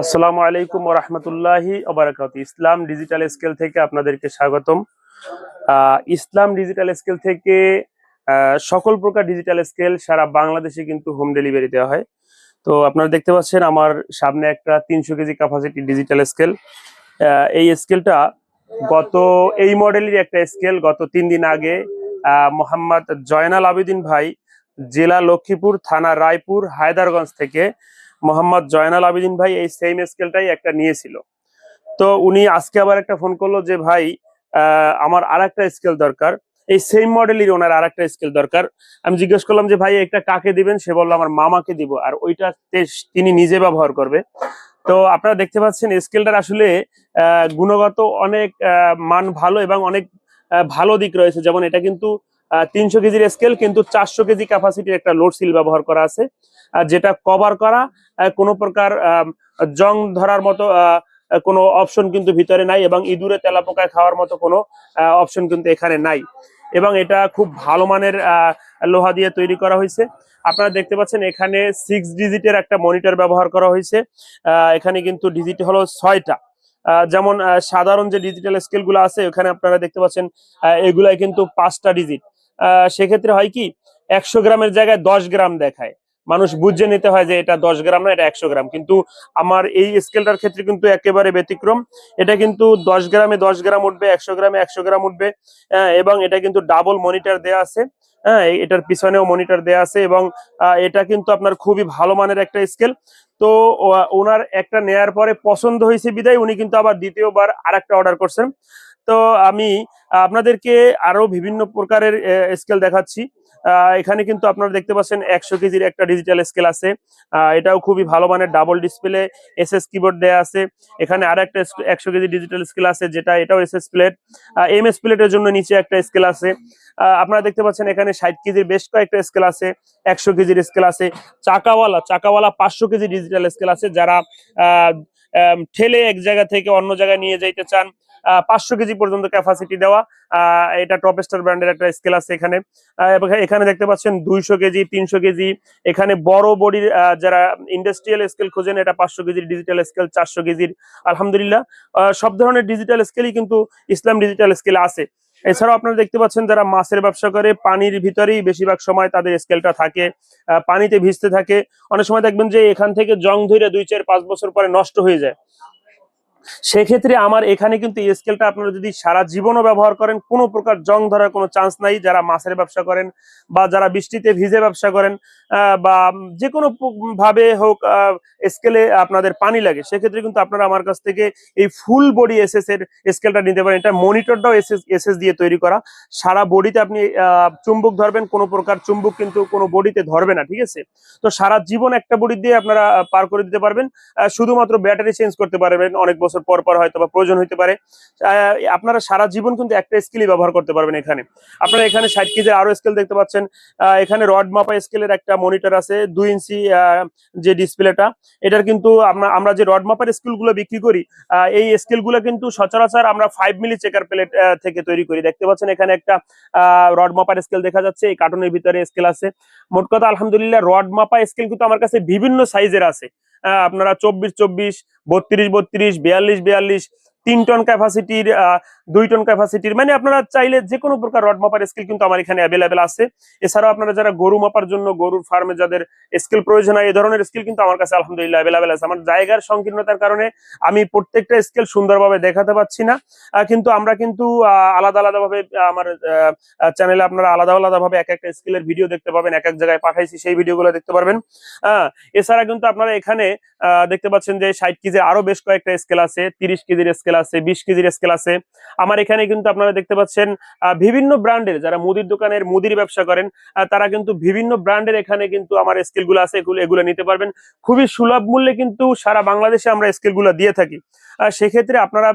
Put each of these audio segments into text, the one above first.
আসসালামু আলাইকুম ওয়া রাহমাতুল্লাহি ওয়া বারাকাতুহু। ইসলাম ডিজিটাল স্কেল থেকে আপনাদেরকে স্বাগতম। ইসলাম ডিজিটাল স্কেল থেকে সকল প্রকার ডিজিটাল স্কেল সারা বাংলাদেশে কিন্তু হোম ডেলিভারি দেওয়া হয়। তো আপনারা দেখতে পাচ্ছেন আমার সামনে একটা 300 কেজি ক্যাপাসিটি ডিজিটাল স্কেল। এই স্কেলটা গত এই মডেলের একটা স্কেল গত 3 দিন আগে মোহাম্মদ জয়নাল আবেদিন ভাই, জেলা লক্ষ্মীপুর, থানা রায়পুর, হায়দারগঞ্জ থেকে মোহাম্মদ জয়নাল আবেদিন ভাই এই সেম স্কেলটাই একটা নিয়েছিল। তো উনি আজকে আবার একটা ফোন করলো যে ভাই আমার আর একটা স্কেল দরকার, এই সেম মডেলের ওনার আর একটা স্কেল দরকার। আমি জিজ্ঞেস করলাম যে ভাই একটা কাকে দিবেন, সে বললো আমার মামাকে দিব, আর ওইটা তিনি নিজে ব্যবহার করবে। তো আপনারা দেখতে পাচ্ছেন স্কেলটার আসলে গুণগত অনেক মান ভালো এবং অনেক ভালো দিক রয়েছে। যেমন এটা কিন্তু 300 কেজির স্কেল, কিন্তু 400 কেজি ক্যাপাসিটির একটা লোড সিল ব্যবহার করা আছে, যেটা কভার করা, কোনো প্রকার জং ধরার মতো কোনো অপশন কিন্তু ভিতরে নাই, এবং ইঁদুরে তেলাপোকায় খাওয়ার মতো কোনো অপশন কিন্তু এখানে নাই। এবং এটা খুব ভালো মানের লোহা দিয়ে তৈরি করা হয়েছে। আপনারা দেখতে পাচ্ছেন এখানে 6 ডিজিটের একটা মনিটর ব্যবহার করা হয়েছে। এখানে কিন্তু ডিজিট হলো 6টা। যেমন সাধারণ যে ডিজিটাল স্কেল গুলো আছে ওখানে আপনারা দেখতে পাচ্ছেন এগুলাই কিন্তু 5টা ডিজিট। সেক্ষেত্রে হয় কি, 100 গ্রামের জায়গায় 10 গ্রাম দেখায়, মানুষ বুঝে নিতে হয় যে এটা 10 গ্রাম না, এটা 100 গ্রাম। কিন্তু আমার এই স্কেলটার ক্ষেত্রে কিন্তু একেবারে ব্যতিক্রম। এটা কিন্তু 10 গ্রামে 10 গ্রাম উঠবে, 100 গ্রামে 100 গ্রাম উঠবে। এবং এটা কিন্তু ডাবল মনিটর দেয়া আছে। হ্যাঁ, এটার পিছনেও মনিটর দেয়া আছে, এবং এটা কিন্তু আপনার খুবই ভালো মানের একটা স্কেল। তো ওনার একটা নেয়ার পরে পছন্দ হয়েছে বিদায় উনি কিন্তু আবার দ্বিতীয়বার আরেকটা অর্ডার করছেন। তো আমি আপনাদেরকে আরো বিভিন্ন প্রকারের স্কেল দেখাচ্ছি। এখানে কিন্তু আপনারা দেখতে পাচ্ছেন 100 কেজির একটা ডিজিটাল স্কেল আছে। এটাও খুবই ভালো মানের, ডাবল ডিসপ্লে, এসএস কিবোর্ড দেয়া আছে। এখানে আর একটা 100 কেজি ডিজিটাল স্কেল আছে, যেটা এটাও এসএস প্লেট, এমএস প্লেটের জন্য নিচে একটা স্কেল আছে। আপনারা দেখতে পাচ্ছেন এখানে 60 কেজির বেশ কয়েকটা স্কেল আছে, 100 কেজির স্কেল আছে, চাকাওয়ালা 500 কেজি ডিজিটাল স্কেল আছে। যারা ঠেলে এক জায়গা থেকে অন্য জায়গায় নিয়ে যাইতে চান, 500 কেজি পর্যন্ত ক্যাপাসিটি দেওয়া, এটা টপ স্টার ব্র্যান্ডের একটা স্কেল আছে এখানে। এবং এখানে দেখতে পাচ্ছেন 200 কেজি, 300 কেজি। এখানে বড় বডির যারা ইন্ডাস্ট্রিয়াল স্কেল খোঁজেন, এটা 500 কেজির ডিজিটাল স্কেল, 400 কেজির। আলহামদুলিল্লাহ সব ধরনের ডিজিটাল স্কেলই কিন্তু ইসলাম ডিজিটাল স্কেলে আছে। এছাড়াও আপনারা দেখতে পাচ্ছেন যারা মাছের ব্যবসা করে, পানির ভিতরেই বেশিরভাগ সময় তাদের স্কেলটা থাকে, পানিতে ভিজতে থাকে। অনেক সময় দেখবেন যে এখান থেকে জং ধরে 2, 4, 5 বছর পরে নষ্ট হয়ে যায়। সেক্ষেত্রে আমার এখানে কিন্তু এই স্কেলটা আপনারা যদি সারা জীবনও ব্যবহার করেন, কোনো প্রকার জং ধরার কোনো চান্স নাই। যারা মাছের ব্যবসা করেন বা যারা বৃষ্টিতে ভিজে ব্যবসা করেন, বা যে কোনো ভাবে হোক স্কেলে আপনাদের পানি লাগে, সেক্ষেত্রে কিন্তু আপনারা আমার কাছ থেকে এই ফুল বডি এসএস এর স্কেলটা নিতে পারেন। এটা মনিটরটাও এসএস দিয়ে তৈরি করা। সারা বডিতে আপনি চুম্বক ধরবেন, কোনো প্রকার চুম্বক কিন্তু কোনো বডিতে ধরবে না, ঠিক আছে? তো সারা জীবন একটা বডি দিয়ে আপনারা পার করে দিতে পারবেন। শুধুমাত্র ব্যাটারি চেঞ্জ করতে পারবেন অনেক বছর পর পর, হয়তো বা প্রয়োজন হতে পারে। আপনারা সারা জীবন কিন্তু একটা স্কেলই ব্যবহার করতে পারবেন। এখানে আপনারা এখানে 60 কেজি আরো স্কেল দেখতে পাচ্ছেন। এখানে রড মাপা স্কেলের একটা মনিটর আছে, 2 ইঞ্চি যে ডিসপ্লেটা। এটার কিন্তু আমরা যে রড মাপার স্কেলগুলো বিক্রি করি, এই স্কেলগুলো কিন্তু সচরাচর আমরা 5 মিলি চেকার প্লেট থেকে তৈরি করি। দেখতে পাচ্ছেন এখানে একটা রড মাপার স্কেল দেখা যাচ্ছে, এই কার্টুনের ভিতরে স্কেল আছে। মোট কথা আলহামদুলিল্লাহ রড মাপা স্কেল কিন্তু আমার কাছে বিভিন্ন সাইজের আছে। আপনারা 24-24, 32-32, 42-42, 3 টন ক্যাপাসিটির, 2 টন ক্যাপাসিটির, মানে আপনারা চাইলে যে কোনো প্রকার রড মাপার স্কেল কিন্তু আমার এখানে অ্যাভেলেবেল আছে। এছাড়াও আপনারা যারা গরু মাপার জন্য, গরুর ফার্মে যাদের স্কেল প্রয়োজন হয়, এই ধরনের স্কেল কিন্তু আমার কাছে আলহামদুলিল্লাহ অ্যাভেলেবেল আছে। আমার জায়গার সংকীর্ণতার কারণে আমি প্রত্যেকটা স্কেল সুন্দরভাবে দেখাতে পাচ্ছি না, কিন্তু আমরা কিন্তু আলাদা আলাদা ভাবে আমার চ্যানেলে আপনারা আলাদা আলাদা ভাবে এক একটা স্কেলের ভিডিও দেখতে পাবেন, এক এক জায়গায় পাঠাইছি, সেই ভিডিওগুলো দেখতে পারবেন। এছাড়া কিন্তু আপনারা এখানে দেখতে পাচ্ছেন যে 60 কেজির আরো বেশ কয়েকটা স্কেল আছে, 30 কেজির স্কেল আছে, 20 কেজির স্কেল আছে। আমার এখানে কিন্তু আপনারা দেখতে পাচ্ছেন বিভিন্ন ব্র্যান্ডের, যারা মুদির দোকানের মুদির ব্যবসা করেন, তারা কিন্তু বিভিন্ন ব্র্যান্ডের এখানে কিন্তু আমার স্কেলগুলো আছে, এগুলো নিতে পারবেন খুবই সুলভ মূল্যে। কিন্তু সারা বাংলাদেশে আমরা স্কেলগুলো দিয়ে থাকি। সেক্ষেত্রে আপনারা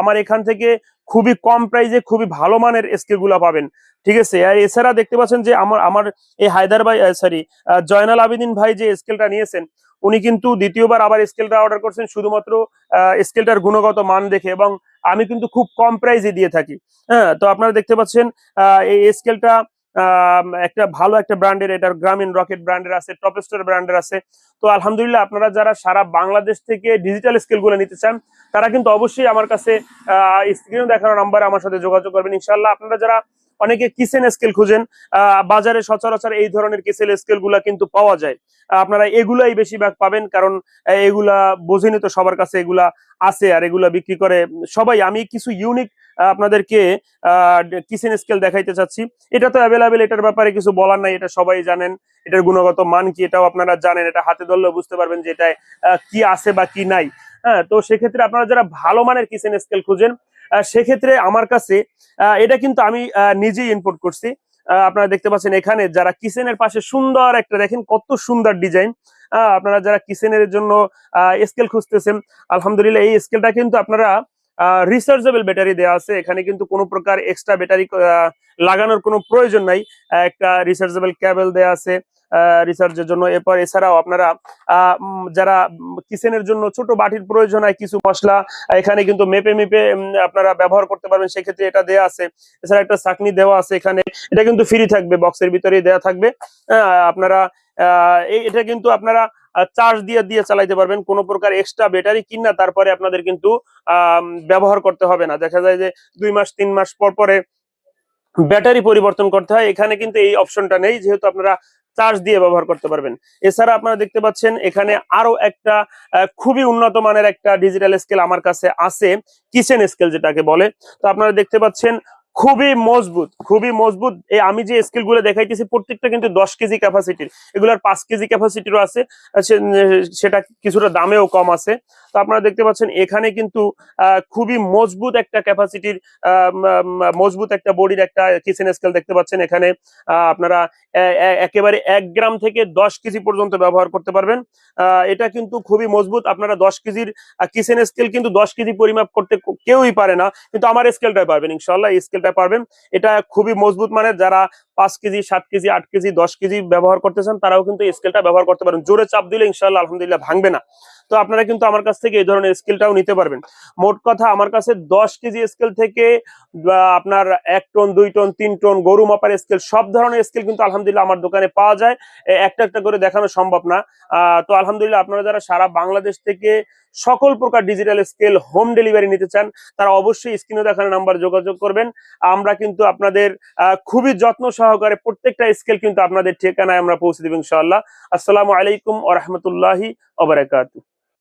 আমার এখান থেকে খুবই কম প্রাইসে খুবই ভালো মানের স্কেলগুলো পাবেন, ঠিক আছে? আর এছাড়া দেখতে পাচ্ছেন যে আমার এই জয়নাল আবেদিন ভাই যে স্কেলটা নিয়েছেন, উনি কিন্তু দ্বিতীয়বার আবার স্কেলটা অর্ডার করছেন শুধুমাত্র স্কেলটার গুণগত মান দেখে, এবং আমি কিন্তু খুব কম প্রাইসে দিয়ে থাকি। হ্যাঁ, তো আপনারা দেখতে পাচ্ছেন এই স্কেলটা একটা ভালো একটা ব্র্যান্ডের, এটার গ্রামীণ রকেট ব্র্যান্ডের আছে, টপস্টার ব্র্যান্ডের আছে। তো আলহামদুলিল্লাহ আপনারা যারা সারা বাংলাদেশ থেকে ডিজিটাল স্কেল গুলো নিতে চান তারা কিন্তু অবশ্যই আমার কাছে স্ক্রিনে দেখানো নাম্বারে আমার সাথে যোগাযোগ করবেন ইনশাল্লাহ। আপনারা যারা অনেকে কিচেন স্কেল খুঁজেন, বাজারে সচরাচর এই ধরনের কিচেন স্কেল গুলা কিন্তু পাওয়া যায়। আপনারা এগুলাই বেশিরভাগ পাবেন, কারণ এগুলা বোঝেনি তো সবার কাছে এগুলা আছে আর এগুলা বিক্রি করে সবাই। আমি কিছু ইউনিক আপনাদেরকে কিচেন স্কেল দেখাইতে চাচ্ছি। এটা তো অ্যাভেলেবেল, এটার ব্যাপারে কিছু বলার নাই, এটা সবাই জানেন। এটার গুণগত মান কি এটাও আপনারা জানেন, এটা হাতে ধরলেও বুঝতে পারবেন যে এটা কি আছে বা কি নাই। হ্যাঁ, তো সেক্ষেত্রে আপনারা যারা ভালো মানের কিচেন স্কেল খুঁজেন সেক্ষেত্রে আমার কাছে এটা কিন্তু আমি নিজেই ইম্পোর্ট করছি। আপনারা দেখতে পাচ্ছেন এখানে যারা কিচেনের পাশে সুন্দর একটা, দেখেন কত সুন্দর ডিজাইন। আপনারা যারা কিচেনের জন্য স্কেল খুঁজতেছেন, আলহামদুলিল্লাহ এই স্কেলটা কিন্তু আপনারা রিচার্জেবল ব্যাটারি দেওয়া আছে, এখানে কিন্তু কোনো প্রকার এক্সট্রা ব্যাটারি লাগানোর কোনো প্রয়োজন নাই। একটা রিচার্জেবল কেবল দেওয়া আছে রিচার্জের জন্য। এরপর এছাড়াও আপনারা যারা কিচেনের জন্য ছোট বাটির প্রয়োজন হয় কিছু মশলা এখানে কিন্তু মেপে মেপে আপনারা ব্যবহার করতে পারবেন, সেক্ষেত্রে এটা দেওয়া আছে। এছাড়া একটা চাকনি দেওয়া আছে এখানে, এটা কিন্তু ফ্রি থাকবে, বক্সের ভিতরেই দেওয়া থাকবে। আপনারা এটা কিন্তু আপনারা চার্জ দিয়ে দিয়ে চালাইতে পারবেন, কোনো প্রকার এক্সট্রা ব্যাটারি কিনা তারপরে আপনাদের কিন্তু ব্যবহার করতে হবে না। দেখা যায় যে 2 মাস 3 মাস পর পরে ব্যাটারি পরিবর্তন করতে হয়, এখানে কিন্তু এই অপশনটা নেই, যেহেতু আপনারা চার্জ দিয়ে ব্যবহার করতে পারবেন। এছাড়া আপনারা দেখতে পাচ্ছেন এখানে আরো একটা খুবই উন্নত মানের একটা ডিজিটাল স্কেল আমার কাছে আছে, কিচেন স্কেল যেটাকে বলে। তো আপনারা দেখতে পাচ্ছেন খুবই মজবুত, খুবই মজবুত। এই আমি যে স্কেল গুলো দেখাইতেছি প্রত্যেকটা কিন্তু 10 কেজি ক্যাপাসিটির, এগুলার 5 কেজি ক্যাপাসিটিরও আছে, সেটা কিছুটা দামেও কম আছে। তো আপনারা দেখতে পাচ্ছেন এখানে কিন্তু খুবই মজবুত একটা ক্যাপাসিটির, মজবুত একটা বডির একটা কিচেন স্কেল দেখতে পাচ্ছেন এখানে। আপনারা একেবারে 1 গ্রাম থেকে 10 কেজি পর্যন্ত ব্যবহার করতে পারবেন। এটা কিন্তু খুবই মজবুত। আপনারা 10 কেজির কিচেন স্কেল কিন্তু 10 কেজি পরিমাপ করতে কেউই পারে না, কিন্তু আমার স্কেলটাই পারবেন ইনশাল্লাহ, এই স্কেলটা পারবেন। এটা খুবই মজবুত মানের, যারা 5 কেজি 7 কেজি 8 কেজি 10 কেজি ব্যবহার করতে চান তারাও কিন্তু এই স্কেলটা ব্যবহার করতে পারেন, জোরে চাপ দিলে ইনশাল্লাহ আলহামদুলিল্লাহ ভাঙবে না। তো আপনারা কিন্তু আমার কাছ থেকে এই ধরনের স্কেলটাও নিতে পারবেন। মোট কথা আমার কাছে 10 কেজি স্কেল থেকে আপনার 1 টন 2 টন 3 টন গরু মাপার স্কেল, সব ধরনের স্কেল কিন্তু আলহামদুলিল্লাহ আমার দোকানে পাওয়া যায়। একটা একটা করে দেখানো সম্ভব না। তো আলহামদুলিল্লাহ আপনারা যারা সারা বাংলাদেশ থেকে সকল প্রকার ডিজিটাল স্কেল হোম ডেলিভারি নিতে চান তারা অবশ্যই স্ক্রিনে দেখানো নাম্বার যোগাযোগ করবেন। আমরা কিন্তু আপনাদের খুবই যত্ন সহকারে প্রত্যেকটা স্কেল কিন্তু আপনাদের ঠিকানায় আমরা পৌঁছে দেব ইনশাআল্লাহ। আসসালামু আলাইকুম ওয়া রাহমাতুল্লাহি ওয়া বারাকাতুহু।